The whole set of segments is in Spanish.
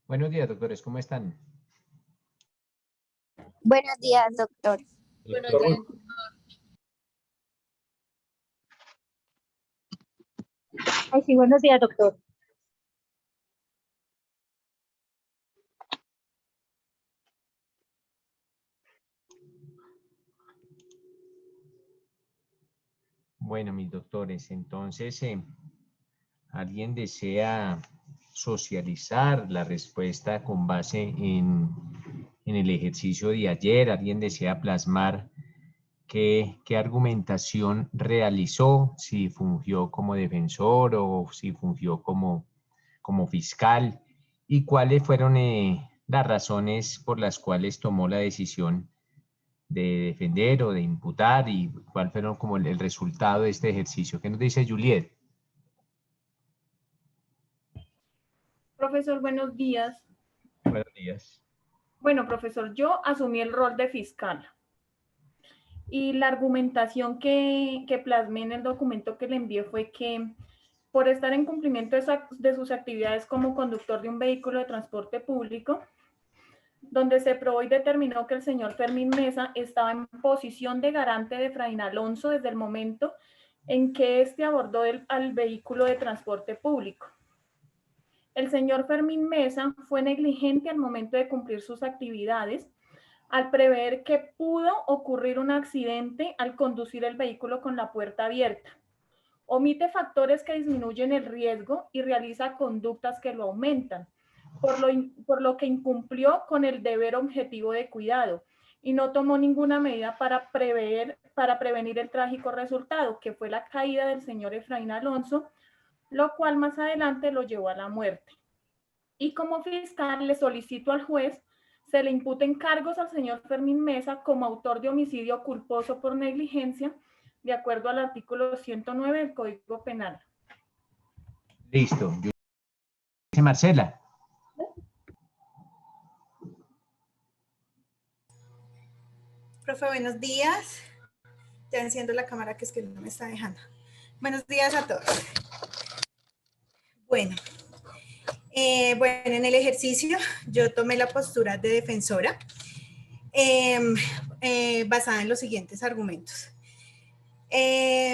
Buenos días, doctores, ¿cómo están? Buenos días, doctor. Buenos Doctor, días. Ay, sí, buenos días, doctor. bueno, mis doctores, entonces, ¿alguien desea socializar la respuesta con base en el ejercicio de ayer? ¿Alguien desea plasmar qué argumentación realizó? Si fungió como defensor o si fungió como fiscal, y cuáles fueron las razones por las cuales tomó la decisión de defender o de imputar, y cuál fueron como el resultado de este ejercicio. ¿Qué nos dice Juliet? Profesor, buenos días. Buenos días. Bueno, profesor, yo asumí el rol de fiscal y la argumentación que plasmé en el documento que le envié fue que por estar en cumplimiento de sus actividades como conductor de un vehículo de transporte público, donde se probó y determinó que el señor Fermín Mesa estaba en posición de garante de Efraín Alonso desde el momento en que éste abordó al vehículo de transporte público. El señor Fermín Mesa fue negligente al momento de cumplir sus actividades, al prever que pudo ocurrir un accidente al conducir el vehículo con la puerta abierta. Omite factores que disminuyen el riesgo y realiza conductas que lo aumentan, por lo que incumplió con el deber objetivo de cuidado y no tomó ninguna medida para prevenir el trágico resultado, que fue la caída del señor Efraín Alonso, lo cual más adelante lo llevó a la muerte. Y como fiscal le solicito al juez se le imputen cargos al señor Fermín Mesa como autor de homicidio culposo por negligencia, de acuerdo al artículo 109 del Código Penal. Listo. Dice Marcela. Profe, buenos días. Ya enciendo la cámara, que es que no me está dejando. Buenos días a todos. Bueno, en el ejercicio yo tomé la postura de defensora basada en los siguientes argumentos.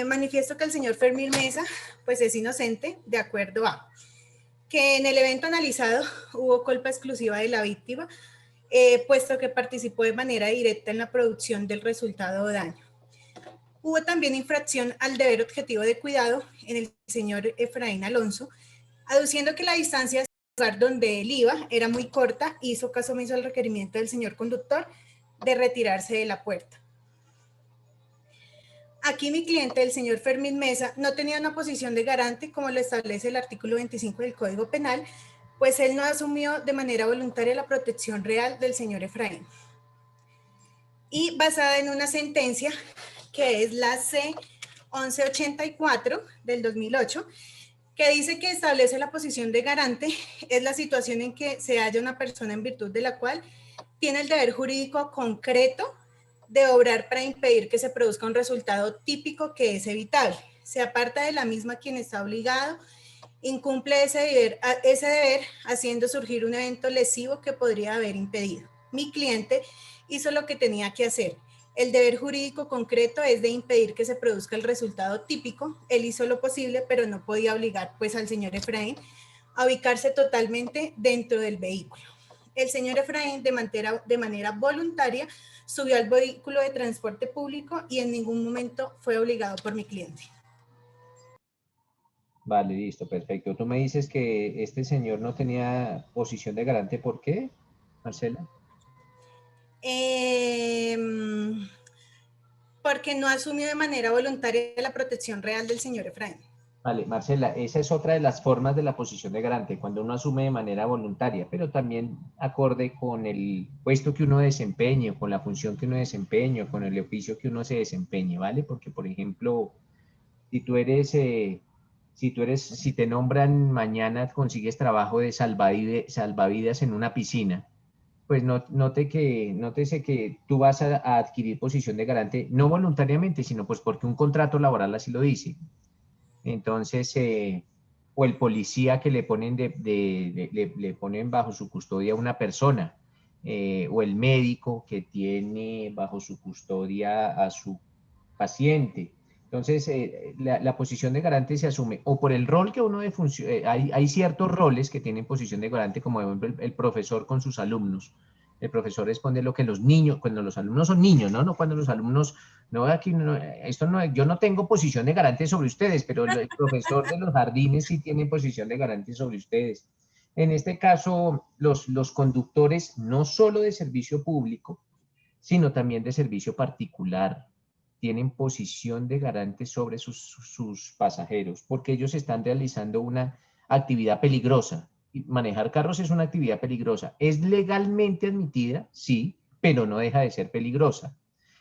Manifiesto que el señor Fermín Mesa pues es inocente, de acuerdo a que en el evento analizado hubo culpa exclusiva de la víctima, puesto que participó de manera directa en la producción del resultado de daño. Hubo también infracción al deber objetivo de cuidado en el señor Efraín Alonso, aduciendo que la distancia del lugar donde él iba era muy corta, hizo caso omiso al requerimiento del señor conductor de retirarse de la puerta. Aquí mi cliente, el señor Fermín Mesa, no tenía una posición de garante como lo establece el artículo 25 del Código Penal, pues él no asumió de manera voluntaria la protección real del señor Efraín. Y basada en una sentencia que es la C-1184 del 2008, que dice que establece la posición de garante, es la situación en que se halla una persona en virtud de la cual tiene el deber jurídico concreto de obrar para impedir que se produzca un resultado típico que es evitable. Se aparta de la misma quien está obligado, incumple ese deber haciendo surgir un evento lesivo que podría haber impedido. Mi cliente hizo lo que tenía que hacer. El deber jurídico concreto es de impedir que se produzca el resultado típico. Él hizo lo posible, pero no podía obligar pues al señor Efraín a ubicarse totalmente dentro del vehículo. El señor Efraín de manera voluntaria subió al vehículo de transporte público y en ningún momento fue obligado por mi cliente. Vale, listo, perfecto. Tú me dices que este señor no tenía posición de garante. ¿Por qué, Marcela? Porque no asumió de manera voluntaria la protección real del señor Efraín. Vale, Marcela, esa es otra de las formas de la posición de garante, cuando uno asume de manera voluntaria, pero también acorde con el puesto que uno desempeñe, con la función que uno desempeñe, con el oficio que uno se desempeñe, ¿vale? Porque, por ejemplo, si te nombran mañana, consigues trabajo de salvavidas en una piscina, pues nótese que tú vas a adquirir posición de garante, no voluntariamente, sino pues porque un contrato laboral así lo dice. Entonces, o el policía que le ponen, le ponen bajo su custodia a una persona, o el médico que tiene bajo su custodia a su paciente. Entonces, la posición de garante se asume o por el rol que uno de hay ciertos roles que tienen posición de garante, como por ejemplo el profesor con sus alumnos. El profesor responde lo que los niños, cuando los alumnos son niños, ¿no? No cuando los alumnos, no, aquí no, esto no, yo no tengo posición de garante sobre ustedes, pero el profesor de los jardines sí tiene posición de garante sobre ustedes. En este caso, los conductores no solo de servicio público, sino también de servicio particular, tienen posición de garante sobre sus pasajeros, porque ellos están realizando una actividad peligrosa. Y manejar carros es una actividad peligrosa. ¿Es legalmente admitida? Sí, pero no deja de ser peligrosa.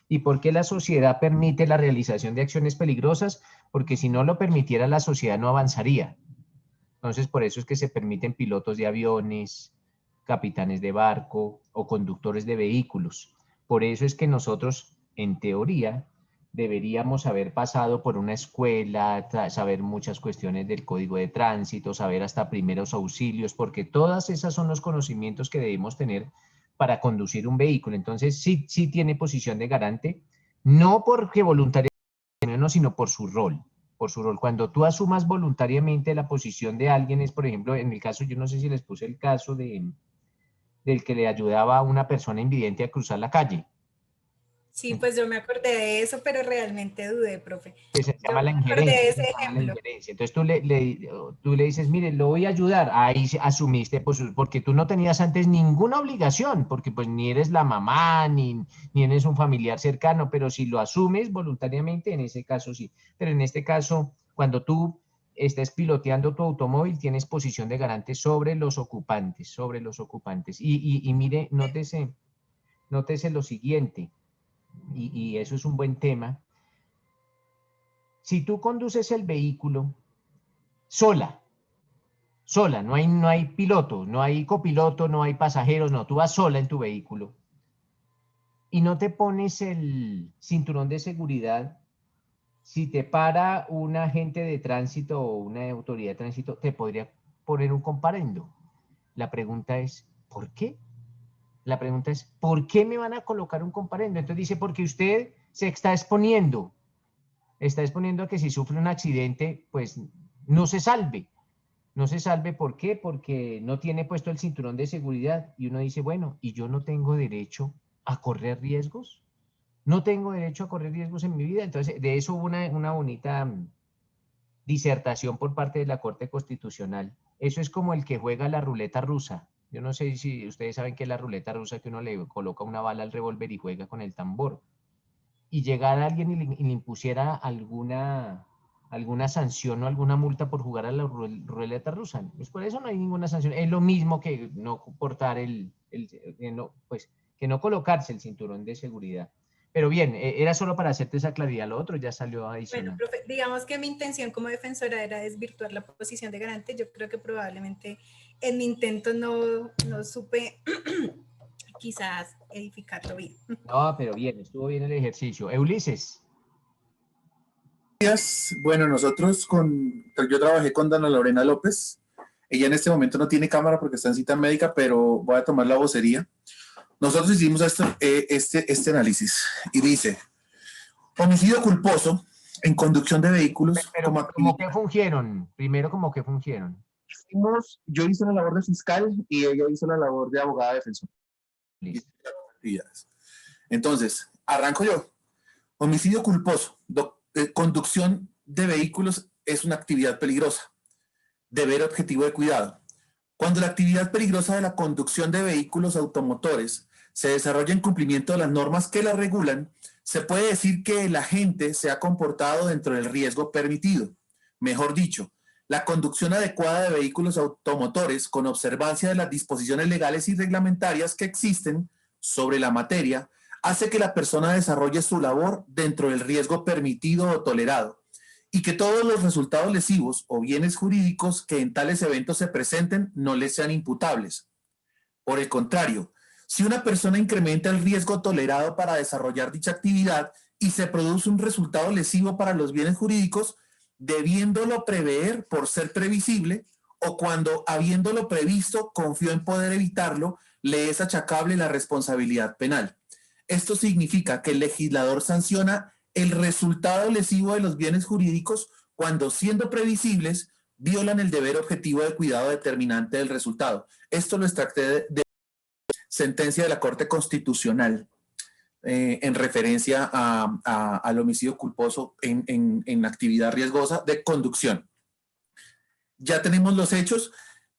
¿Y por qué la sociedad permite la realización de acciones peligrosas? Porque si no lo permitiera, la sociedad no avanzaría. Entonces, por eso es que se permiten pilotos de aviones, capitanes de barco o conductores de vehículos. Por eso es que nosotros, en teoría, deberíamos haber pasado por una escuela, saber muchas cuestiones del código de tránsito, saber hasta primeros auxilios, porque todas esas son los conocimientos que debemos tener para conducir un vehículo. Entonces, sí tiene posición de garante, no porque voluntariamente, no, sino por su rol. Por su rol. Cuando tú asumas voluntariamente la posición de alguien, es por ejemplo, en el caso, yo no sé si les puse el caso del que le ayudaba a una persona invidente a cruzar la calle. Sí, pues yo me acordé de eso, pero realmente dudé, profe. Que se llama Yo la me acordé de injerencia. ese ejemplo. Entonces tú le dices, mire, lo voy a ayudar. Ahí asumiste, pues, porque tú no tenías antes ninguna obligación, porque pues ni eres la mamá, ni eres un familiar cercano, pero si lo asumes voluntariamente, en ese caso sí. Pero en este caso, cuando tú estés piloteando tu automóvil, tienes posición de garante sobre los ocupantes, sobre los ocupantes. Y mire, nótese lo siguiente, y eso es un buen tema. Si tú conduces el vehículo sola, no hay piloto, no hay copiloto, no hay pasajeros, no, tú vas sola en tu vehículo y no te pones el cinturón de seguridad, si te para un agente de tránsito o una autoridad de tránsito, te podría poner un comparendo. La pregunta es, ¿por qué? La pregunta es, ¿por qué me van a colocar un comparendo? Entonces dice, porque usted se está exponiendo a que si sufre un accidente, pues no se salve. No se salve, ¿por qué? Porque no tiene puesto el cinturón de seguridad. Y uno dice, bueno, ¿y yo no tengo derecho a correr riesgos? No tengo derecho a correr riesgos en mi vida. Entonces, de eso hubo una bonita disertación por parte de la Corte Constitucional. Eso es como el que juega la ruleta rusa. Yo no sé si ustedes saben qué es la ruleta rusa, que uno le coloca una bala al revólver y juega con el tambor. Y llegara alguien y le impusiera alguna sanción o alguna multa por jugar a la ruleta rusa. Pues por eso no hay ninguna sanción. Es lo mismo que no portar que no colocarse el cinturón de seguridad. Pero bien, era solo para hacerte esa claridad. Lo otro ya salió adicional. Bueno, profe, digamos que mi intención como defensora era desvirtuar la posición de garante. Yo creo que probablemente en mi intento no supe quizás edificarlo bien. No, pero bien, estuvo bien el ejercicio. Ulises. Bueno, yo trabajé con Dana Lorena López. Ella en este momento no tiene cámara porque está en cita médica, pero voy a tomar la vocería. Nosotros hicimos este análisis y dice, homicidio culposo en conducción de vehículos. Pero ¿cómo que fungieron? Primero, ¿cómo que fungieron? Yo hice la labor de fiscal y ella hizo la labor de abogada defensora. Listo. Entonces, arranco yo. Homicidio culposo. Conducción de vehículos es una actividad peligrosa. Deber objetivo de cuidado. Cuando la actividad peligrosa de la conducción de vehículos automotores se desarrolla en cumplimiento de las normas que la regulan, se puede decir que el agente se ha comportado dentro del riesgo permitido. Mejor dicho, la conducción adecuada de vehículos automotores con observancia de las disposiciones legales y reglamentarias que existen sobre la materia hace que la persona desarrolle su labor dentro del riesgo permitido o tolerado y que todos los resultados lesivos o bienes jurídicos que en tales eventos se presenten no les sean imputables. Por el contrario, si una persona incrementa el riesgo tolerado para desarrollar dicha actividad y se produce un resultado lesivo para los bienes jurídicos, debiéndolo prever por ser previsible, o cuando, habiéndolo previsto, confió en poder evitarlo, le es achacable la responsabilidad penal. Esto significa que el legislador sanciona el resultado lesivo de los bienes jurídicos cuando, siendo previsibles, violan el deber objetivo de cuidado determinante del resultado. Esto lo extracté de sentencia de la Corte Constitucional en referencia al homicidio culposo en actividad riesgosa de conducción. Ya tenemos los hechos.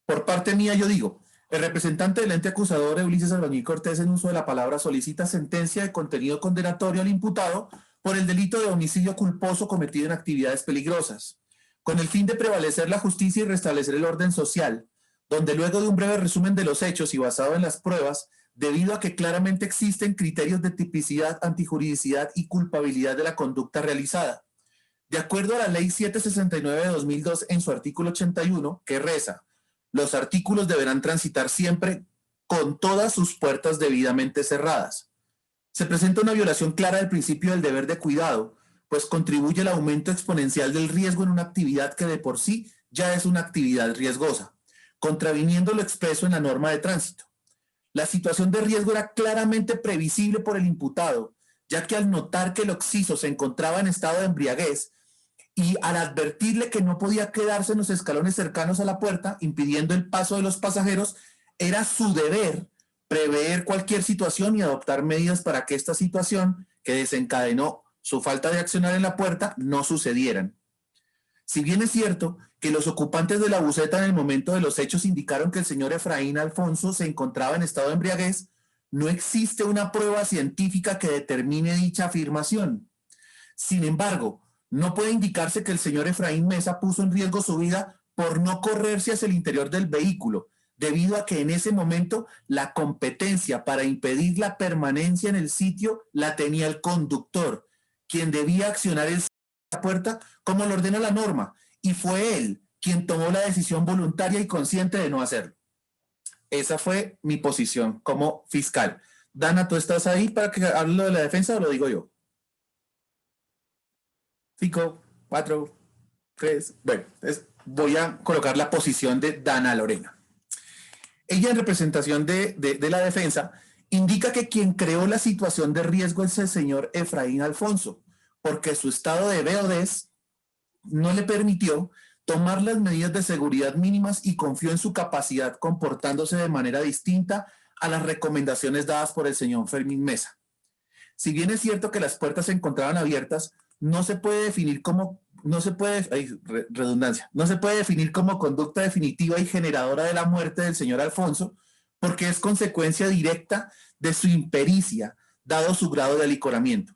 Por parte mía, yo digo, el representante del ente acusador, Ulises Albañil Cortés, en uso de la palabra, solicita sentencia de contenido condenatorio al imputado por el delito de homicidio culposo cometido en actividades peligrosas, con el fin de prevalecer la justicia y restablecer el orden social, donde luego de un breve resumen de los hechos y basado en las pruebas, debido a que claramente existen criterios de tipicidad, antijuridicidad y culpabilidad de la conducta realizada. De acuerdo a la Ley 769 de 2002 en su artículo 81, que reza: los artículos deberán transitar siempre con todas sus puertas debidamente cerradas. Se presenta una violación clara del principio del deber de cuidado, pues contribuye al aumento exponencial del riesgo en una actividad que de por sí ya es una actividad riesgosa, contraviniendo lo expreso en la norma de tránsito. La situación de riesgo era claramente previsible por el imputado, ya que al notar que el occiso se encontraba en estado de embriaguez y al advertirle que no podía quedarse en los escalones cercanos a la puerta, impidiendo el paso de los pasajeros, era su deber prever cualquier situación y adoptar medidas para que esta situación, que desencadenó su falta de accionar en la puerta, no sucedieran. Si bien es cierto que los ocupantes de la buseta en el momento de los hechos indicaron que el señor Efraín Alfonso se encontraba en estado de embriaguez, no existe una prueba científica que determine dicha afirmación. Sin embargo, no puede indicarse que el señor Efraín Mesa puso en riesgo su vida por no correrse hacia el interior del vehículo, debido a que en ese momento la competencia para impedir la permanencia en el sitio la tenía el conductor, quien debía accionar la puerta como lo ordena la norma, y fue él quien tomó la decisión voluntaria y consciente de no hacerlo. Esa fue mi posición como fiscal. Dana, ¿tú estás ahí para que hable lo de la defensa o lo digo yo? 5, 4, 3. Bueno, voy a colocar la posición de Dana Lorena. Ella, en representación de la defensa, indica que quien creó la situación de riesgo es el señor Efraín Alfonso, porque su estado de beodez no le permitió tomar las medidas de seguridad mínimas y confió en su capacidad, comportándose de manera distinta a las recomendaciones dadas por el señor Fermín Mesa. Si bien es cierto que las puertas se encontraban abiertas, no se puede definir como conducta definitiva y generadora de la muerte del señor Alfonso, porque es consecuencia directa de su impericia, dado su grado de alicoramiento.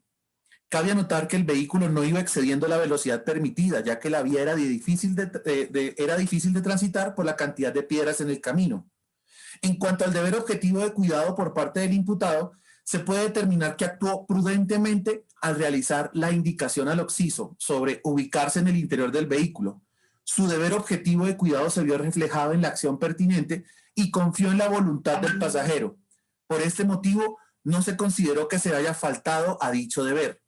Cabe anotar que el vehículo no iba excediendo la velocidad permitida, ya que la vía era difícil de transitar por la cantidad de piedras en el camino. En cuanto al deber objetivo de cuidado por parte del imputado, se puede determinar que actuó prudentemente al realizar la indicación al occiso sobre ubicarse en el interior del vehículo. Su deber objetivo de cuidado se vio reflejado en la acción pertinente y confió en la voluntad del pasajero. Por este motivo, no se consideró que se haya faltado a dicho deber.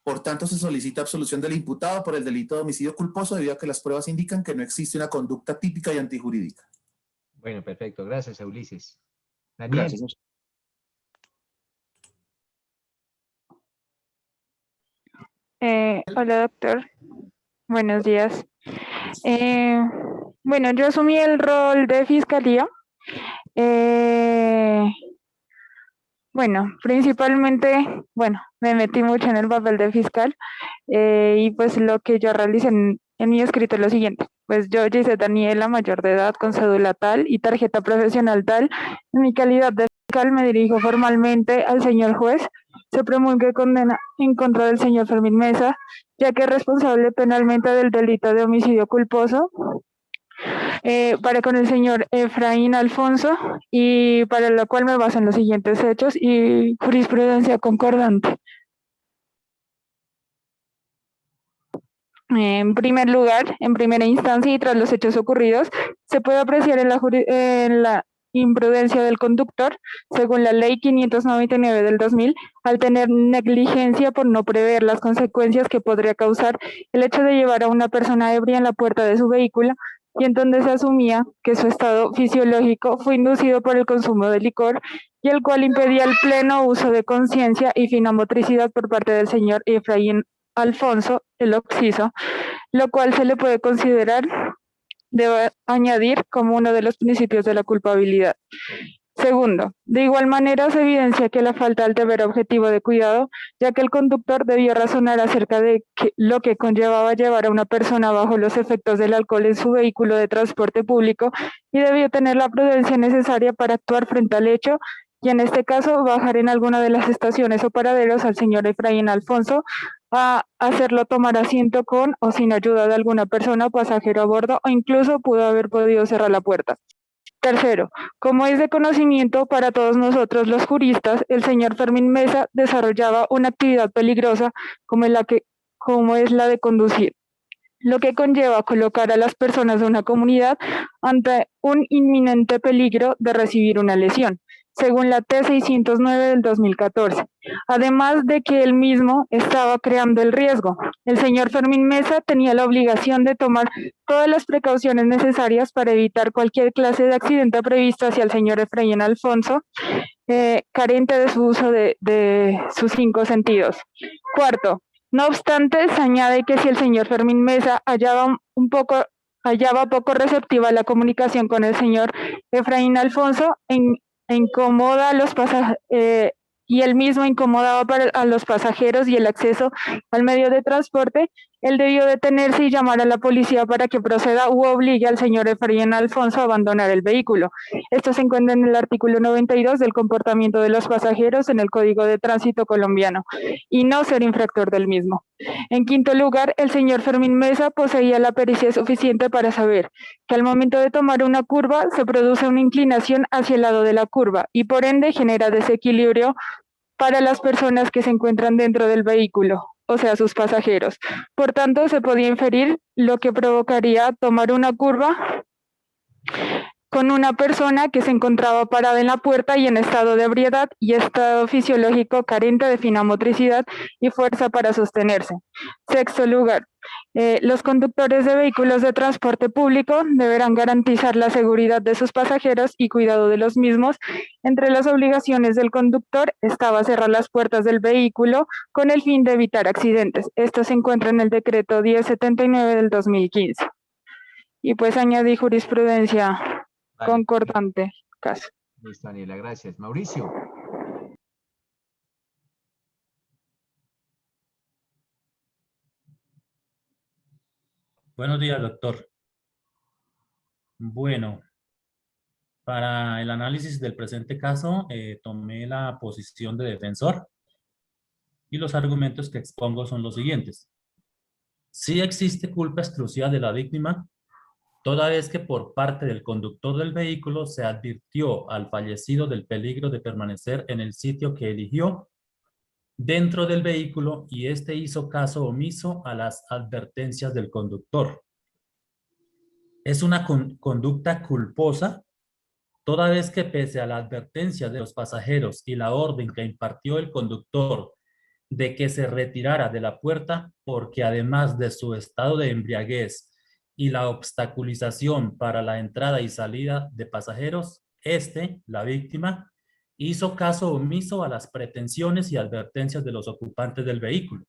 Por tanto, se solicita absolución del imputado por el delito de homicidio culposo debido a que las pruebas indican que no existe una conducta típica y antijurídica. Bueno, perfecto. Gracias, Ulises. Daniel. Gracias. Hola, doctor. Buenos días. Bueno, yo asumí el rol de fiscalía. Bueno, principalmente, me metí mucho en el papel de fiscal y pues lo que yo realicé en mi escrito es lo siguiente. Pues yo, Gisette Daniela, mayor de edad, con cédula tal y tarjeta profesional tal, en mi calidad de fiscal me dirijo formalmente al señor juez, se promulgue condena en contra del señor Fermín Mesa, ya que es responsable penalmente del delito de homicidio culposo, para con el señor Efraín Alfonso, y para lo cual me baso en los siguientes hechos y jurisprudencia concordante. En primer lugar, en primera instancia y tras los hechos ocurridos, se puede apreciar en la imprudencia del conductor, según la Ley 599 del 2000, al tener negligencia por no prever las consecuencias que podría causar el hecho de llevar a una persona ebria en la puerta de su vehículo, y en donde se asumía que su estado fisiológico fue inducido por el consumo de licor, y el cual impedía el pleno uso de conciencia y fina motricidad por parte del señor Efraín Alfonso, el occiso, lo cual se le puede considerar, debe añadir, como uno de los principios de la culpabilidad. Segundo, de igual manera se evidencia que la falta del deber objetivo de cuidado, ya que el conductor debió razonar acerca de lo que conllevaba llevar a una persona bajo los efectos del alcohol en su vehículo de transporte público y debió tener la prudencia necesaria para actuar frente al hecho y en este caso bajar en alguna de las estaciones o paraderos al señor Efraín Alfonso a hacerlo tomar asiento con o sin ayuda de alguna persona o pasajero a bordo, o incluso pudo haber podido cerrar la puerta. Tercero, como es de conocimiento para todos nosotros los juristas, el señor Fermín Mesa desarrollaba una actividad peligrosa como es la de conducir, lo que conlleva colocar a las personas de una comunidad ante un inminente peligro de recibir una lesión, según la T-609 del 2014. Además de que él mismo estaba creando el riesgo. El señor Fermín Mesa tenía la obligación de tomar todas las precauciones necesarias para evitar cualquier clase de accidente previsto hacia el señor Efraín Alfonso, carente de su uso de sus 5 sentidos. Cuarto, no obstante, se añade que si el señor Fermín Mesa hallaba poco receptiva la comunicación con el señor Efraín Alfonso, incomoda a los pasajeros, y él mismo incomodaba a los pasajeros y el acceso al medio de transporte, él debió detenerse y llamar a la policía para que proceda u obligue al señor Efraín Alfonso a abandonar el vehículo. Esto se encuentra en el artículo 92 del comportamiento de los pasajeros en el Código de Tránsito colombiano, y no ser infractor del mismo. En quinto lugar, el señor Fermín Mesa poseía la pericia suficiente para saber que al momento de tomar una curva se produce una inclinación hacia el lado de la curva y por ende genera desequilibrio para las personas que se encuentran dentro del vehículo, o sea, sus pasajeros. Por tanto, se podía inferir lo que provocaría tomar una curva con una persona que se encontraba parada en la puerta y en estado de ebriedad y estado fisiológico carente de fina motricidad y fuerza para sostenerse. Sexto lugar, los conductores de vehículos de transporte público deberán garantizar la seguridad de sus pasajeros y cuidado de los mismos. Entre las obligaciones del conductor estaba cerrar las puertas del vehículo con el fin de evitar accidentes. Esto se encuentra en el decreto 1079 del 2015. Y pues añadí jurisprudencia concordante, caso. Listo, Daniela, gracias. Mauricio. Buenos días, doctor. Bueno, para el análisis del presente caso, tomé la posición de defensor y los argumentos que expongo son los siguientes. Sí existe culpa exclusiva de la víctima, toda vez que por parte del conductor del vehículo se advirtió al fallecido del peligro de permanecer en el sitio que eligió dentro del vehículo y éste hizo caso omiso a las advertencias del conductor. Es una conducta culposa, toda vez que pese a la advertencia de los pasajeros y la orden que impartió el conductor de que se retirara de la puerta, porque además de su estado de embriaguez y la obstaculización para la entrada y salida de pasajeros, la víctima, hizo caso omiso a las pretensiones y advertencias de los ocupantes del vehículo.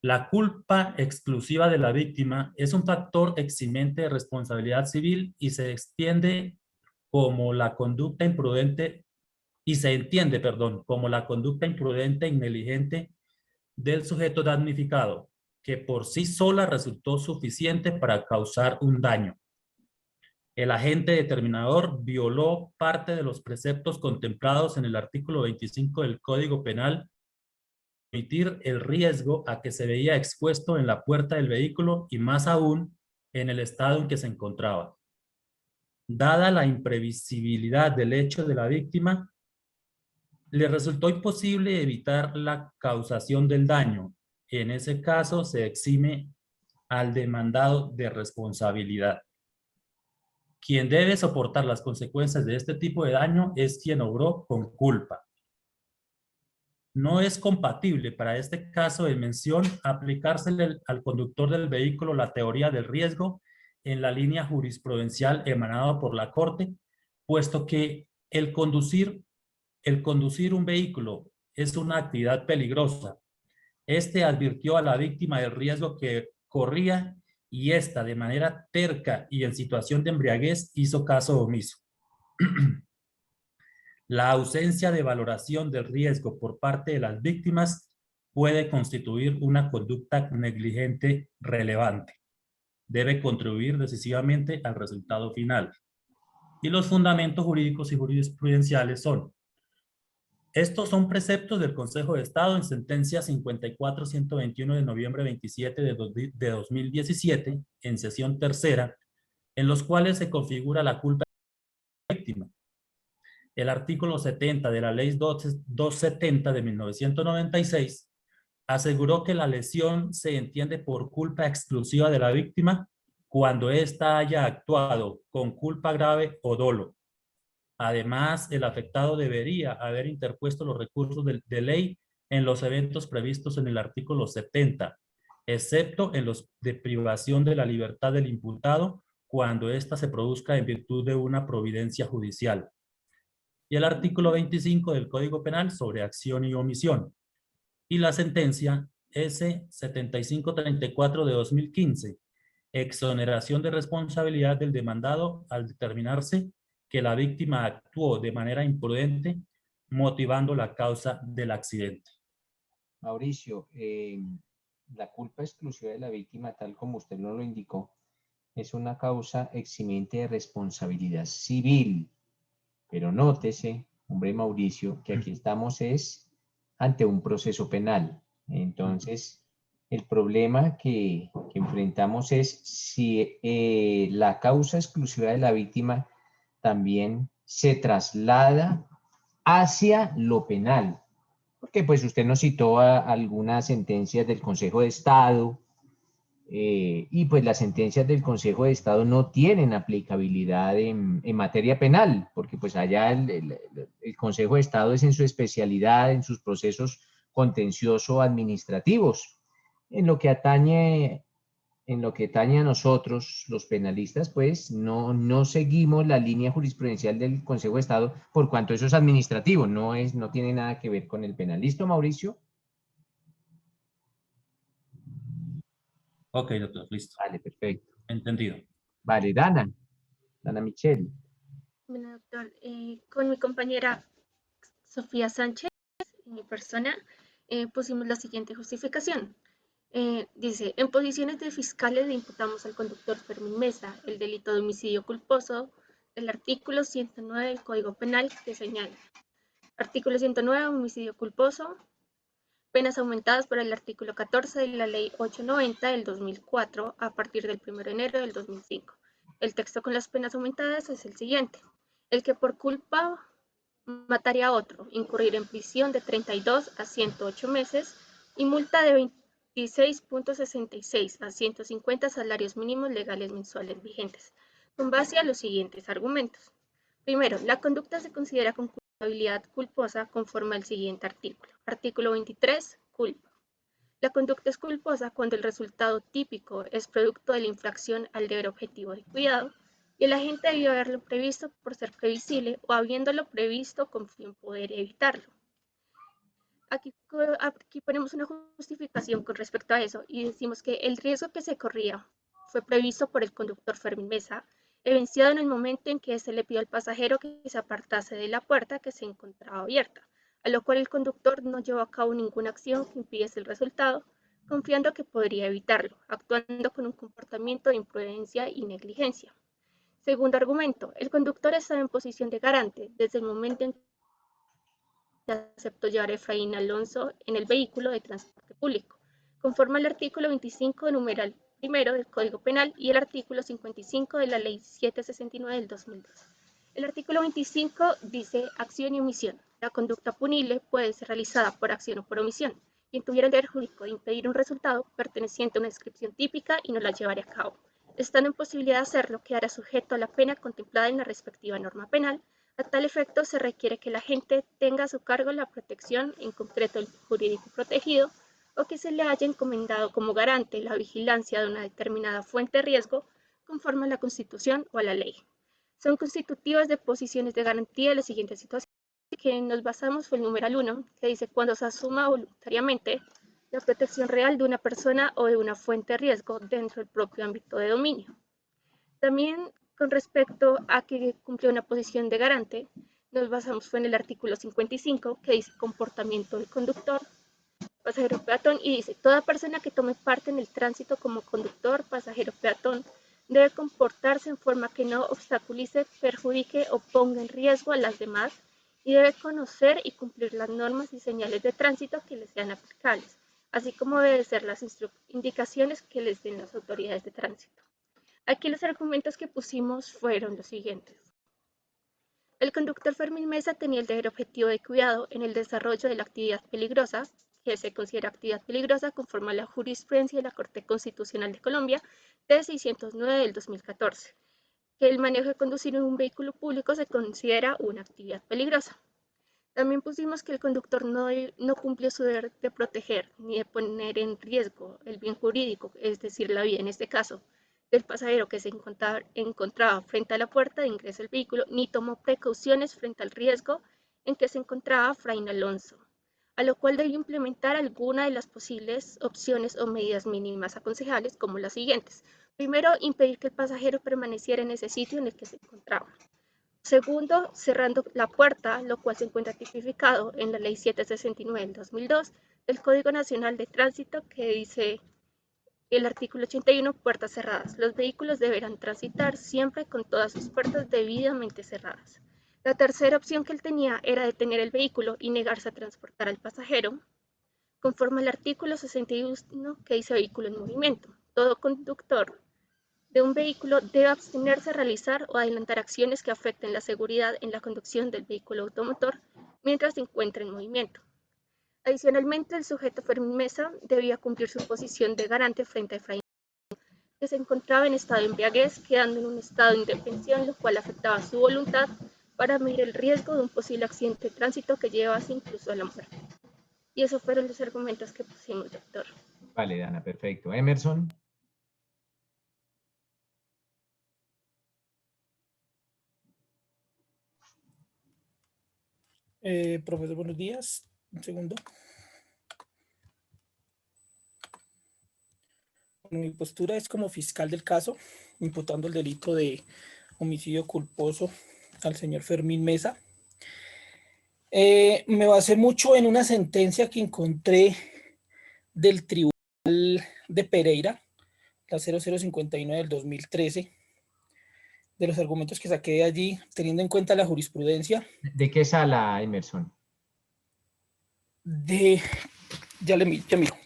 La culpa exclusiva de la víctima es un factor eximente de responsabilidad civil y se extiende como la conducta imprudente como la conducta imprudente y negligente del sujeto damnificado, que por sí sola resultó suficiente para causar un daño. El agente determinador violó parte de los preceptos contemplados en el artículo 25 del Código Penal, permitir el riesgo a que se veía expuesto en la puerta del vehículo y más aún en el estado en que se encontraba. Dada la imprevisibilidad del hecho de la víctima, le resultó imposible evitar la causación del daño. En ese caso se exime al demandado de responsabilidad. Quien debe soportar las consecuencias de este tipo de daño es quien obró con culpa. No es compatible para este caso de mención aplicársele al conductor del vehículo la teoría del riesgo en la línea jurisprudencial emanada por la Corte, puesto que el conducir un vehículo es una actividad peligrosa. Este advirtió a la víctima del riesgo que corría y ésta, de manera terca y en situación de embriaguez, hizo caso omiso. La ausencia de valoración del riesgo por parte de las víctimas puede constituir una conducta negligente relevante. Debe contribuir decisivamente al resultado final. Y los fundamentos jurídicos y jurisprudenciales son: estos son preceptos del Consejo de Estado en sentencia 54-121 de noviembre 27 de 2017, en sesión tercera, en los cuales se configura la culpa de la víctima. El artículo 70 de la Ley 270 de 1996 aseguró que la lesión se entiende por culpa exclusiva de la víctima cuando ésta haya actuado con culpa grave o dolo. Además, el afectado debería haber interpuesto los recursos de ley en los eventos previstos en el artículo 70, excepto en los de privación de la libertad del imputado cuando ésta se produzca en virtud de una providencia judicial. Y el artículo 25 del Código Penal sobre acción y omisión. Y la sentencia S-7534 de 2015, exoneración de responsabilidad del demandado al determinarse que la víctima actuó de manera imprudente, motivando la causa del accidente. Mauricio, la culpa exclusiva de la víctima, tal como usted nos lo indicó, es una causa eximiente de responsabilidad civil. Pero nótese, hombre Mauricio, que aquí estamos es ante un proceso penal. Entonces, el problema que enfrentamos es si la causa exclusiva de la víctima también se traslada hacia lo penal. Porque pues usted nos citó algunas sentencias del Consejo de Estado, y pues las sentencias del Consejo de Estado no tienen aplicabilidad en materia penal, porque pues allá el Consejo de Estado es en su especialidad, en sus procesos contencioso-administrativos. En lo que atañe a nosotros, los penalistas, pues no seguimos la línea jurisprudencial del Consejo de Estado, por cuanto eso es administrativo, no tiene nada que ver con el penal. ¿Listo, Mauricio? Ok, doctor, listo. Vale, perfecto. Entendido. Vale, Dana Michelle. Bueno, doctor, con mi compañera Sofía Sánchez, en mi persona, pusimos la siguiente justificación. Dice, en posiciones de fiscales le imputamos al conductor Fermín Mesa el delito de homicidio culposo del artículo 109 del Código Penal que señala. Artículo 109, homicidio culposo, penas aumentadas por el artículo 14 de la Ley 890 del 2004 a partir del 1 de enero del 2005. El texto con las penas aumentadas es el siguiente. El que por culpa mataría a otro, incurrir en prisión de 32 a 108 meses y multa de 26.66 a 150 salarios mínimos legales mensuales vigentes, con base a los siguientes argumentos. Primero, la conducta se considera con culpabilidad culposa conforme al siguiente artículo. Artículo 23, culpa. La conducta es culposa cuando el resultado típico es producto de la infracción al deber objetivo de cuidado y el agente debió haberlo previsto por ser previsible o habiéndolo previsto con fin poder evitarlo. Aquí ponemos una justificación con respecto a eso y decimos que el riesgo que se corría fue previsto por el conductor Fermín Mesa, evidenciado en el momento en que se le pidió al pasajero que se apartase de la puerta que se encontraba abierta, a lo cual el conductor no llevó a cabo ninguna acción que impidiese el resultado, confiando que podría evitarlo, actuando con un comportamiento de imprudencia y negligencia. Segundo argumento, el conductor estaba en posición de garante desde el momento en que aceptó llevar a Efraín Alonso en el vehículo de transporte público, conforme al artículo 25, numeral primero del Código Penal y el artículo 55 de la Ley 769 del 2002. El artículo 25 dice acción y omisión. La conducta punible puede ser realizada por acción o por omisión. Quien tuviera el deber jurídico de impedir un resultado perteneciente a una descripción típica y no la llevaría a cabo. estando en posibilidad de hacerlo, quedará sujeto a la pena contemplada en la respectiva norma penal. A tal efecto, se requiere que el agente tenga a su cargo la protección, en concreto el jurídico protegido, o que se le haya encomendado como garante la vigilancia de una determinada fuente de riesgo conforme a la Constitución o a la ley. Son constitutivas de posiciones de garantía de las siguientes situaciones que nos basamos fue el numeral 1, que dice cuando se asuma voluntariamente la protección real de una persona o de una fuente de riesgo dentro del propio ámbito de dominio. También con respecto a que cumplió una posición de garante, nos basamos fue en el artículo 55, que dice comportamiento del conductor, pasajero peatón, y dice toda persona que tome parte en el tránsito como conductor, pasajero peatón, debe comportarse en forma que no obstaculice, perjudique o ponga en riesgo a las demás y debe conocer y cumplir las normas y señales de tránsito que les sean aplicables, así como deben ser las indicaciones que les den las autoridades de tránsito. Aquí los argumentos que pusimos fueron los siguientes. El conductor Fermín Mesa tenía el deber objetivo de cuidado en el desarrollo de la actividad peligrosa, que se considera actividad peligrosa conforme a la jurisprudencia de la Corte Constitucional de Colombia de 609 del 2014, que el manejo de conducir en un vehículo público se considera una actividad peligrosa. También pusimos que el conductor no cumplió su deber de proteger ni de poner en riesgo el bien jurídico, es decir, la vida en este caso, del pasajero que se encontraba frente a la puerta de ingreso del vehículo, ni tomó precauciones frente al riesgo en que se encontraba Fraín Alonso, a lo cual debió implementar alguna de las posibles opciones o medidas mínimas aconsejables, como las siguientes. Primero, impedir que el pasajero permaneciera en ese sitio en el que se encontraba. Segundo, cerrando la puerta, lo cual se encuentra tipificado en la Ley 769 del 2002 del Código Nacional de Tránsito, que dice el artículo 81, puertas cerradas. Los vehículos deberán transitar siempre con todas sus puertas debidamente cerradas. La tercera opción que él tenía era detener el vehículo y negarse a transportar al pasajero, conforme al artículo 61 que dice vehículo en movimiento. Todo conductor de un vehículo debe abstenerse a realizar o adelantar acciones que afecten la seguridad en la conducción del vehículo automotor mientras se encuentra en movimiento. Adicionalmente, el sujeto Fermín Mesa debía cumplir su posición de garante frente a Efraín, que se encontraba en estado de embriaguez, quedando en un estado de indefensión, lo cual afectaba su voluntad para medir el riesgo de un posible accidente de tránsito que llevase incluso a la muerte. Y esos fueron los argumentos que pusimos, doctor. Vale, Dana, perfecto. Emerson. Profesor, buenos días. Un segundo. Bueno, mi postura es como fiscal del caso, imputando el delito de homicidio culposo al señor Fermín Mesa. Me basé mucho en una sentencia que encontré del Tribunal de Pereira, la 0059 del 2013, de los argumentos que saqué de allí, teniendo en cuenta la jurisprudencia. ¿De qué sala, Emerson? Ya miro.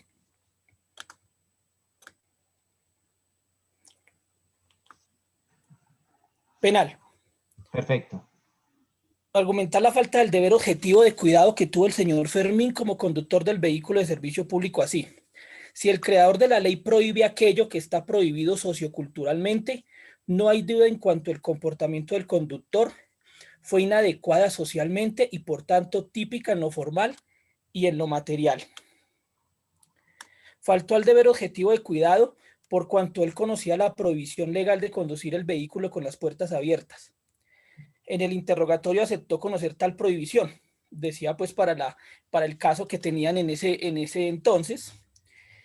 Penal. Perfecto. Argumentar la falta del deber objetivo de cuidado que tuvo el señor Fermín como conductor del vehículo de servicio público así. Si el creador de la ley prohíbe aquello que está prohibido socioculturalmente, no hay duda en cuanto al comportamiento del conductor fue inadecuada socialmente y por tanto típica en lo formal y en lo material. Faltó al deber objetivo de cuidado por cuanto él conocía la prohibición legal de conducir el vehículo con las puertas abiertas. En el interrogatorio aceptó conocer tal prohibición, decía pues para el caso que tenían en ese entonces,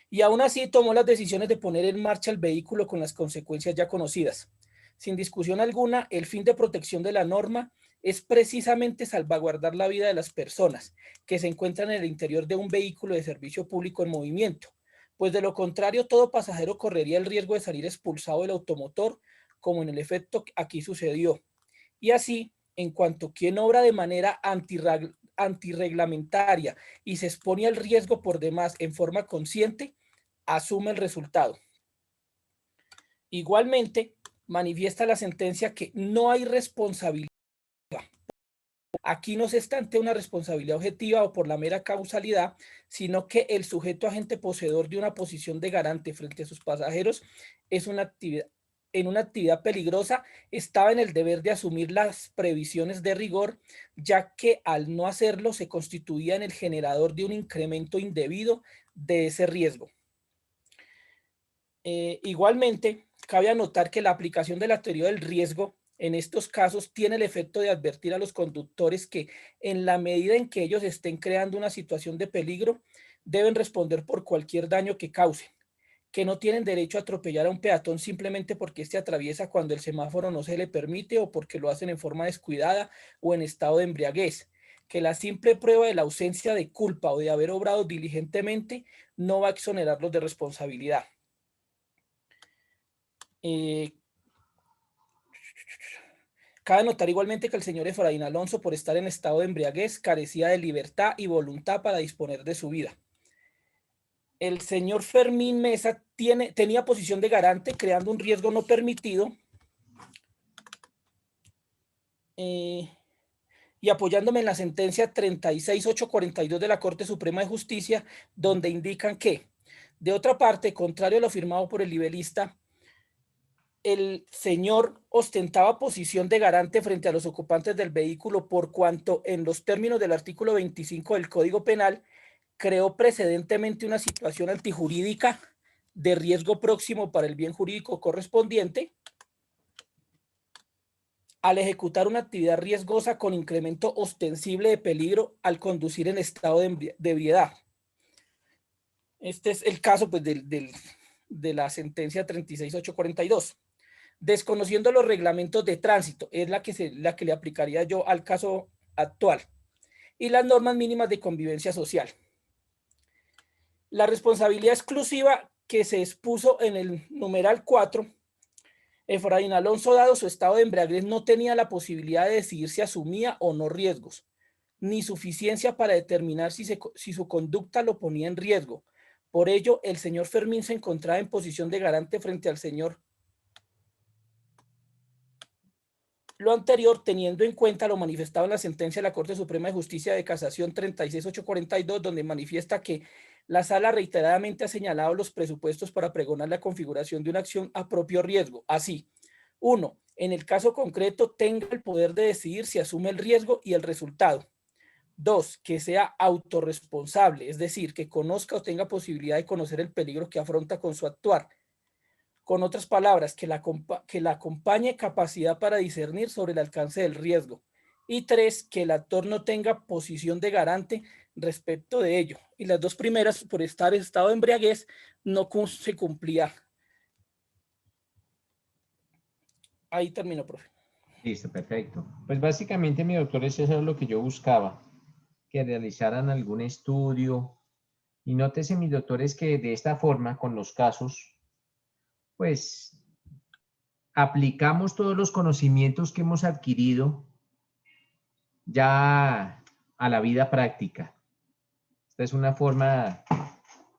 y aún así tomó las decisiones de poner en marcha el vehículo con las consecuencias ya conocidas. Sin discusión alguna, el fin de protección de la norma es precisamente salvaguardar la vida de las personas que se encuentran en el interior de un vehículo de servicio público en movimiento, pues de lo contrario todo pasajero correría el riesgo de salir expulsado del automotor, como en el efecto aquí sucedió. Y así, en cuanto quien obra de manera antirreglamentaria y se expone al riesgo por demás en forma consciente, asume el resultado. Igualmente, manifiesta la sentencia que no hay responsabilidad. Aquí no se está ante una responsabilidad objetiva o por la mera causalidad, sino que el sujeto agente poseedor de una posición de garante frente a sus pasajeros es una en una actividad peligrosa estaba en el deber de asumir las previsiones de rigor, ya que al no hacerlo se constituía en el generador de un incremento indebido de ese riesgo. Igualmente, cabe anotar que la aplicación de la teoría del riesgo en estos casos tiene el efecto de advertir a los conductores que en la medida en que ellos estén creando una situación de peligro, deben responder por cualquier daño que causen, que no tienen derecho a atropellar a un peatón simplemente porque éste atraviesa cuando el semáforo no se le permite o porque lo hacen en forma descuidada o en estado de embriaguez, que la simple prueba de la ausencia de culpa o de haber obrado diligentemente no va a exonerarlos de responsabilidad. Cabe notar igualmente que el señor Efraín Alonso, por estar en estado de embriaguez, carecía de libertad y voluntad para disponer de su vida. El señor Fermín Mesa tenía posición de garante, creando un riesgo no permitido, y apoyándome en la sentencia 36842 de la Corte Suprema de Justicia, donde indican que, de otra parte, contrario a lo afirmado por el libelista, el señor ostentaba posición de garante frente a los ocupantes del vehículo por cuanto, en los términos del artículo 25 del Código Penal, creó precedentemente una situación antijurídica de riesgo próximo para el bien jurídico correspondiente al ejecutar una actividad riesgosa con incremento ostensible de peligro al conducir en estado de ebriedad. Este es el caso pues, de la sentencia 36842. Desconociendo los reglamentos de tránsito, es la que le aplicaría yo al caso actual, y las normas mínimas de convivencia social. La responsabilidad exclusiva que se expuso en el numeral 4, Efraín Alonso, dado su estado de embriaguez, no tenía la posibilidad de decidir si asumía o no riesgos, ni suficiencia para determinar si su conducta lo ponía en riesgo. Por ello, el señor Fermín se encontraba en posición de garante frente al señor. Lo anterior, teniendo en cuenta lo manifestado en la sentencia de la Corte Suprema de Justicia de Casación 36842, donde manifiesta que la Sala reiteradamente ha señalado los presupuestos para pregonar la configuración de una acción a propio riesgo. Así, 1. En el caso concreto, tenga el poder de decidir si asume el riesgo y el resultado. 2. Que sea autorresponsable, es decir, que conozca o tenga posibilidad de conocer el peligro que afronta con su actuar. Con otras palabras, que la acompañe capacidad para discernir sobre el alcance del riesgo. Y 3, que el actor no tenga posición de garante respecto de ello. Y las dos primeras, por estar en estado de embriaguez, no se cumplía. Ahí termino, profe. Listo, perfecto. Pues básicamente, mi doctor, eso es lo que yo buscaba, que realizaran algún estudio. Y nótese, mis doctores, que de esta forma, con los casos, pues aplicamos todos los conocimientos que hemos adquirido ya a la vida práctica. Esta es una forma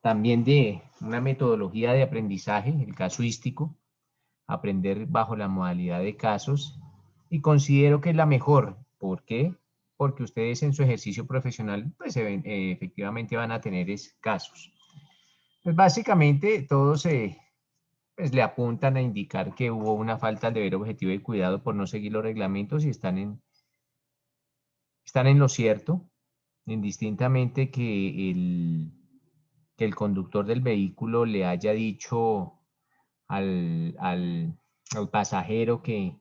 también de una metodología de aprendizaje, el casuístico, aprender bajo la modalidad de casos, y considero que es la mejor. ¿Por qué? Porque ustedes en su ejercicio profesional pues efectivamente van a tener casos. Pues básicamente todos pues le apuntan a indicar que hubo una falta al deber objetivo de cuidado por no seguir los reglamentos y están en lo cierto, indistintamente que el conductor del vehículo le haya dicho al pasajero que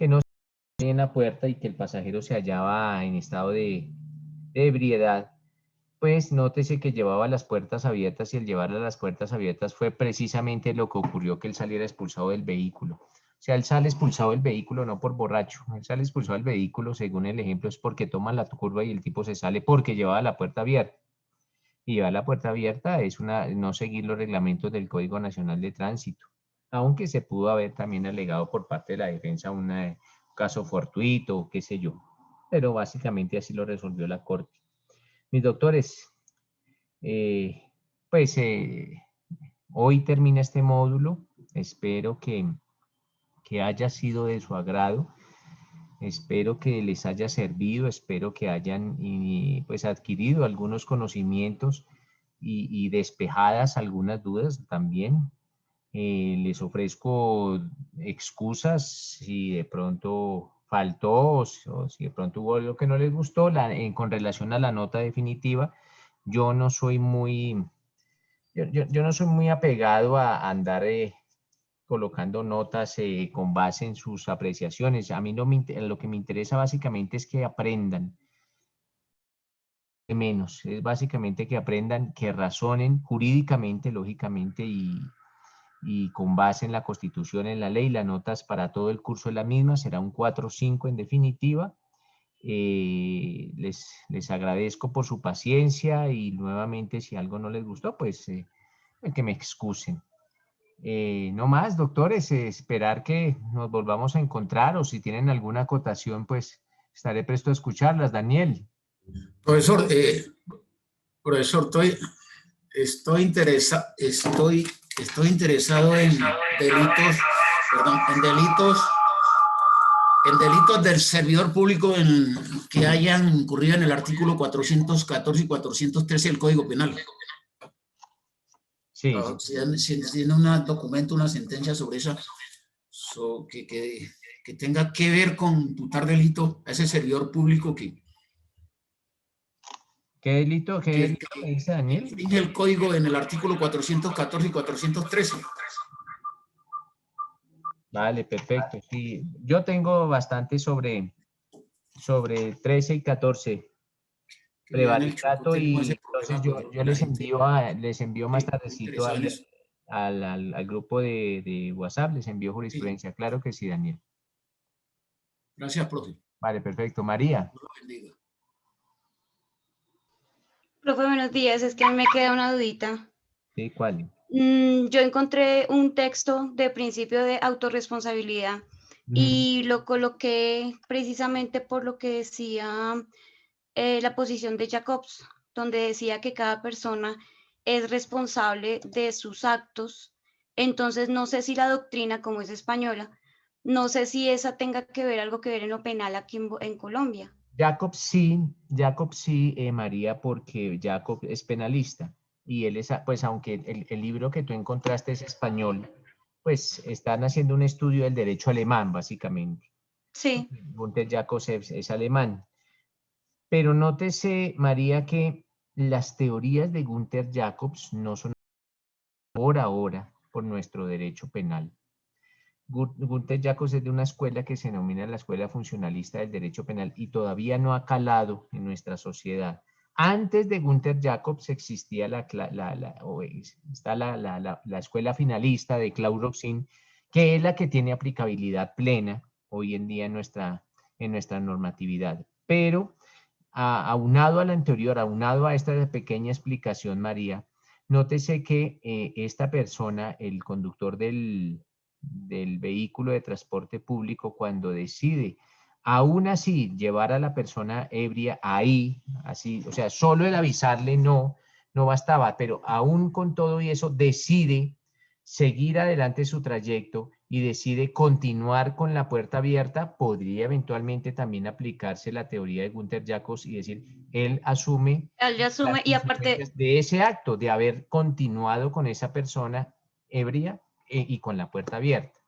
no se en la puerta y que el pasajero se hallaba en estado de ebriedad. Pues nótese que llevaba las puertas abiertas y el llevarle las puertas abiertas fue precisamente lo que ocurrió, que él saliera expulsado del vehículo. O sea, él sale expulsado del vehículo no por borracho, él sale expulsado del vehículo, según el ejemplo, es porque toma la curva y el tipo se sale porque llevaba la puerta abierta. Y llevar la puerta abierta es no seguir los reglamentos del Código Nacional de Tránsito, aunque se pudo haber también alegado por parte de la defensa un caso fortuito, qué sé yo. Pero básicamente así lo resolvió la Corte. Mis doctores, hoy termina este módulo. Espero que haya sido de su agrado. Espero que les haya servido. Espero que hayan pues adquirido algunos conocimientos y despejadas algunas dudas también. Les ofrezco excusas si de pronto faltó o si de pronto hubo algo que no les gustó. Con relación a la nota definitiva, yo no soy muy, yo no soy muy apegado a andar colocando notas con base en sus apreciaciones. A mí no lo que me interesa básicamente es que aprendan. Menos, es básicamente que aprendan, que razonen jurídicamente, lógicamente y con base en la Constitución, en la ley. Las notas para todo el curso es la misma, será un 4-5 en definitiva. Les agradezco por su paciencia y nuevamente si algo no les gustó, pues que me excusen. No más, doctores, esperar que nos volvamos a encontrar o si tienen alguna acotación, pues estaré presto a escucharlas. Daniel. Profesor, estoy interesado en delitos, perdón, en delitos del servidor público que hayan incurrido en el artículo 414 y 413 del Código Penal. Sí. Si tiene un documento, una sentencia sobre eso, que tenga que ver con imputar delito a ese servidor público que... ¿Qué delito dice Daniel? Infringe el código en el artículo 414 y 413. Vale, perfecto. Sí, yo tengo bastante sobre 13 y 14. Prevaricato y entonces yo les envío más tardecito al grupo de WhatsApp, les envío jurisprudencia. Claro que sí, Daniel. Gracias, profe. Vale, perfecto. María. Profe, buenos días. Es que a mí me queda una dudita. Sí, ¿cuál? Yo encontré un texto de principio de autorresponsabilidad y lo coloqué precisamente por lo que decía la posición de Jacobs, donde decía que cada persona es responsable de sus actos. Entonces, no sé si la doctrina, como es española, no sé si esa tenga que ver algo que ver en lo penal aquí en Colombia. Jacobs sí, María, porque Jacob es penalista y él es, pues aunque el libro que tú encontraste es español, pues están haciendo un estudio del derecho alemán, básicamente. Sí. Gunther Jacobs es alemán. Pero nótese, María, que las teorías de Gunther Jacobs no son por ahora por nuestro derecho penal. Gunther Jacobs es de una escuela que se denomina la Escuela Funcionalista del Derecho Penal y todavía no ha calado en nuestra sociedad. Antes de Gunther Jacobs existía la Escuela Finalista de Claude Roxin, que es la que tiene aplicabilidad plena hoy en día en nuestra normatividad. Pero aunado a la anterior, aunado a esta pequeña explicación, María, nótese que esta persona, el conductor del vehículo de transporte público, cuando decide aún así llevar a la persona ebria ahí, así, o sea, solo el avisarle no bastaba, pero aún con todo y eso decide seguir adelante su trayecto y decide continuar con la puerta abierta, podría eventualmente también aplicarse la teoría de Gunther Jacobs y decir, él asume y aparte de ese acto, de haber continuado con esa persona ebria y con la puerta abierta.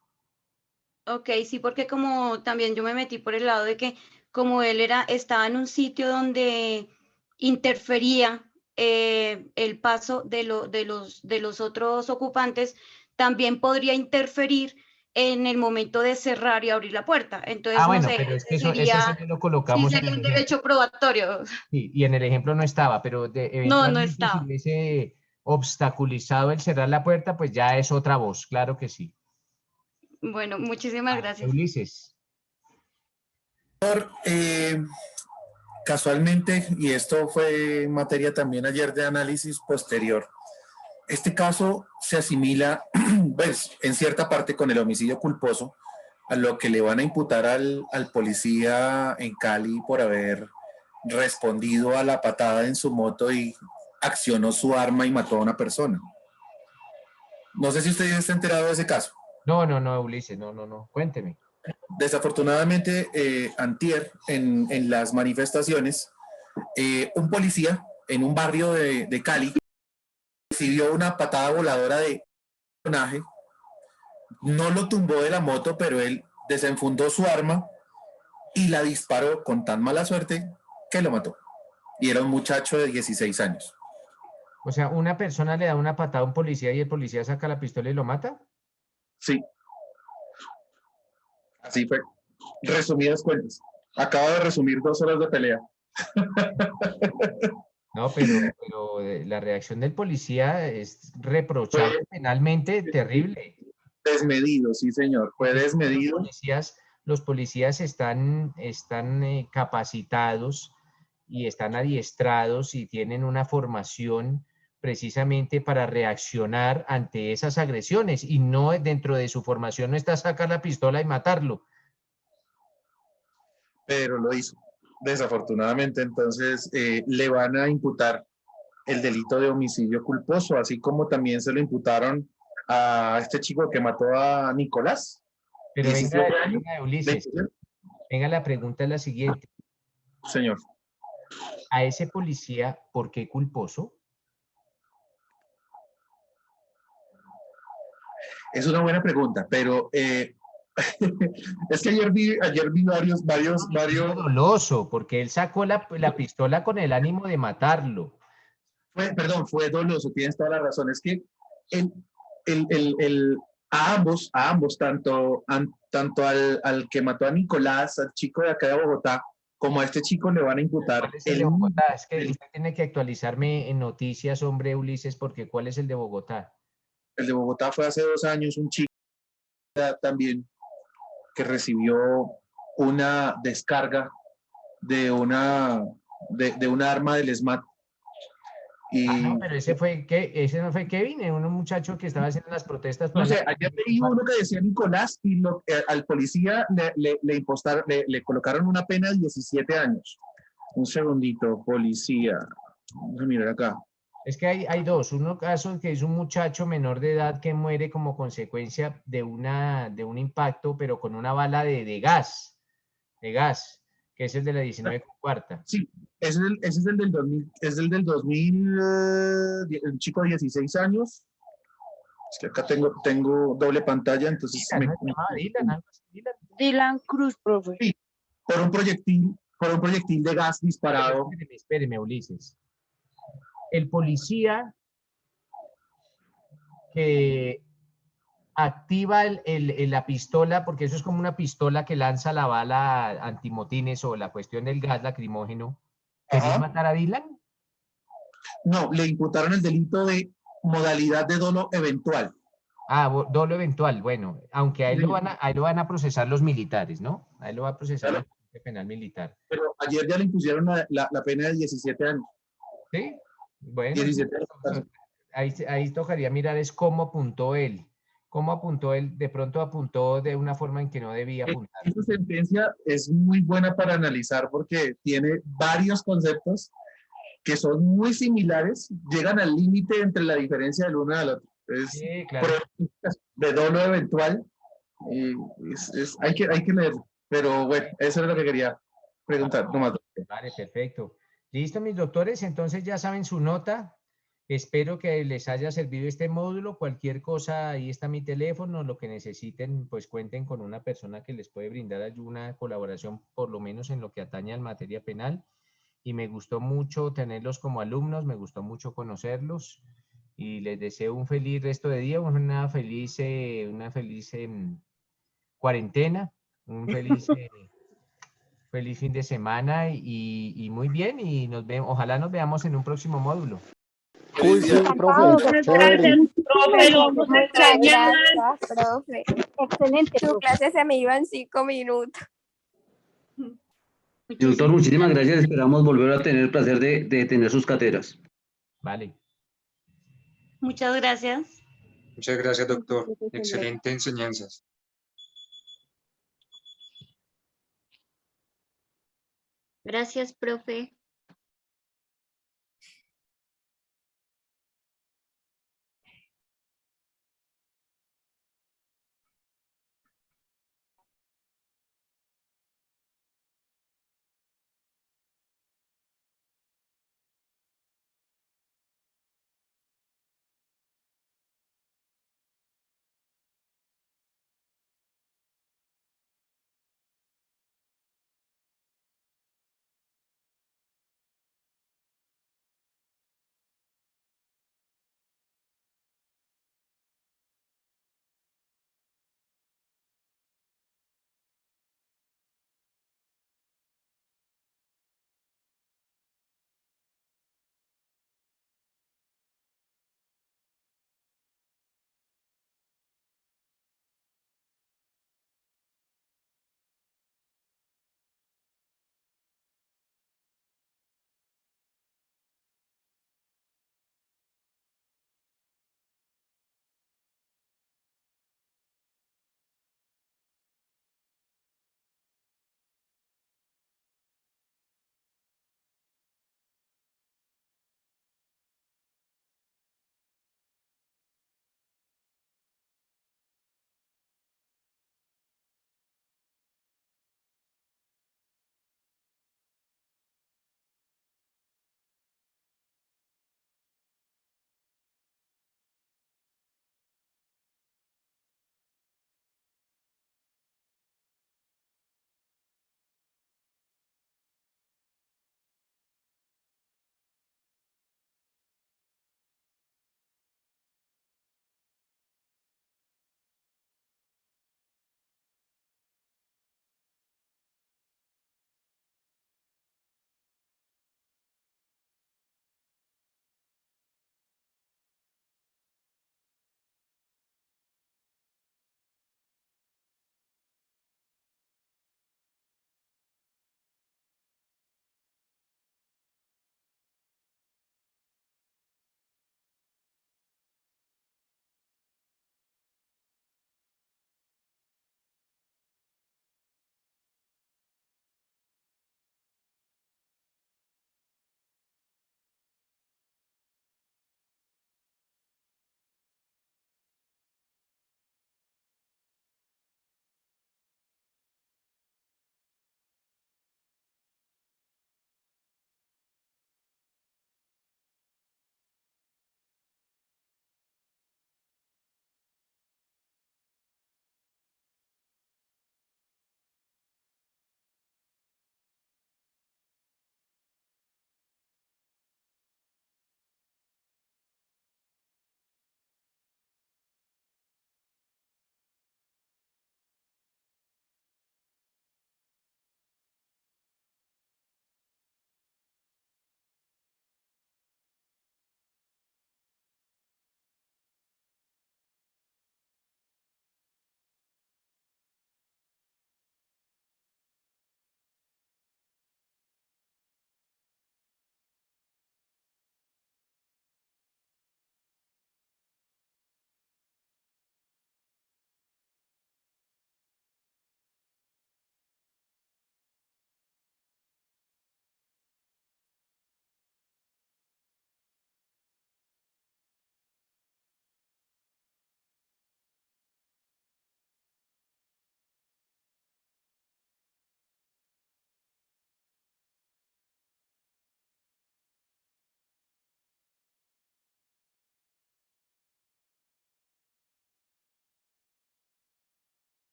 Ok, sí, porque como también yo me metí por el lado de que como él estaba en un sitio donde interfería el paso de los otros ocupantes, también podría interferir en el momento de cerrar y abrir la puerta. Entonces, bueno, no sé, pero es que eso sí lo colocamos sería un derecho probatorio. Sí, y en el ejemplo no estaba, pero eventualmente no estaba. si hubiese obstaculizado el cerrar la puerta, pues ya es otra voz, claro que sí. Bueno, muchísimas gracias. Ulises. Casualmente, y esto fue materia también ayer de análisis posterior, este caso se asimila pues, en cierta parte con el homicidio culposo a lo que le van a imputar al policía en Cali por haber respondido a la patada en su moto y accionó su arma y mató a una persona. No sé si usted ya está enterado de ese caso. No, Ulises, no, cuénteme. Desafortunadamente, antier, en las manifestaciones, un policía en un barrio de Cali recibió una patada voladora de personaje no lo tumbó de la moto, pero él desenfundó su arma y la disparó con tan mala suerte que lo mató. Y era un muchacho de 16 años. O sea, una persona le da una patada a un policía y el policía saca la pistola y lo mata. Sí. Así fue. Resumidas cuentas. Acaba de resumir 2 horas de pelea. No, pero la reacción del policía es reprochable penalmente, terrible. Desmedido, sí, señor. Fue desmedido. Los policías están capacitados y están adiestrados y tienen una formación precisamente para reaccionar ante esas agresiones, y no dentro de su formación no está sacar la pistola y matarlo. Pero lo hizo. Desafortunadamente, entonces le van a imputar el delito de homicidio culposo, así como también se lo imputaron a este chico que mató a Nicolás. Pero 17 venga, años. Ulises, venga, la pregunta es la siguiente. Señor. ¿A ese policía por qué culposo? Es una buena pregunta, pero es que ayer vi varios. Doloso, porque él sacó la pistola con el ánimo de matarlo. Fue doloso, tienes toda la razón. Es que a ambos, tanto al que mató a Nicolás, al chico de acá de Bogotá, como a este chico le van a imputar. ¿Cuál es el de Bogotá? Es que usted tiene que actualizarme en noticias, hombre, Ulises, porque ¿cuál es el de Bogotá? El de Bogotá fue hace 2 años, un chico también que recibió una descarga de una arma del SMAT. No, pero ese no fue Kevin, un muchacho que estaba haciendo las protestas. No sé, ayer leí uno que decía Nicolás y al policía le colocaron una pena de 17 años. Un segundito, policía. Vamos a mirar acá. Es que hay dos. Uno caso que es un muchacho menor de edad que muere como consecuencia de un impacto, pero con una bala de gas, que es el de la 19/4. Sí, ese es el del 2000, es el del 2000, un chico de 16 años. Es que acá tengo doble pantalla, entonces... Dylan Cruz, profe. Sí, por un proyectil de gas disparado. Espéreme, Ulises. El policía que activa la pistola, porque eso es como una pistola que lanza la bala antimotines o la cuestión del gas lacrimógeno, ¿quería matar a Dylan? No, le imputaron el delito de modalidad de dolo eventual. Dolo eventual, bueno, aunque ahí lo van a procesar los militares, ¿no? Ahí lo va a procesar el penal militar. Pero ayer ya le impusieron la pena de 17 años. ¿Sí? Bueno, 17 años. Ahí tocaría mirar es cómo apuntó él. ¿Cómo apuntó él? De pronto apuntó de una forma en que no debía apuntar. Esta sentencia es muy buena para analizar porque tiene varios conceptos que son muy similares, llegan al límite entre la diferencia del uno y del otro. Sí, claro. De dolo eventual, hay que leerlo. Pero bueno, eso es lo que quería preguntar. Vale, perfecto. Listo, mis doctores, entonces ya saben su nota. Espero que les haya servido este módulo. Cualquier cosa, ahí está mi teléfono. Lo que necesiten, pues cuenten con una persona que les puede brindar alguna colaboración, por lo menos en lo que atañe a la materia penal. Y me gustó mucho tenerlos como alumnos, me gustó mucho conocerlos. Y les deseo un feliz resto de día, una feliz cuarentena, un feliz... feliz fin de semana y muy bien, y ojalá nos veamos en un próximo módulo. Uy, sí, profe, chévere. Profe, lo vamos a extrañar. Gracias, profe. Excelente. Su clase se me iba en 5 minutos. Doctor, muchísimas gracias. Esperamos volver a tener el placer de tener sus cátedras. Vale. Muchas gracias. Muchas gracias, doctor. Excelente enseñanzas. Gracias, profe.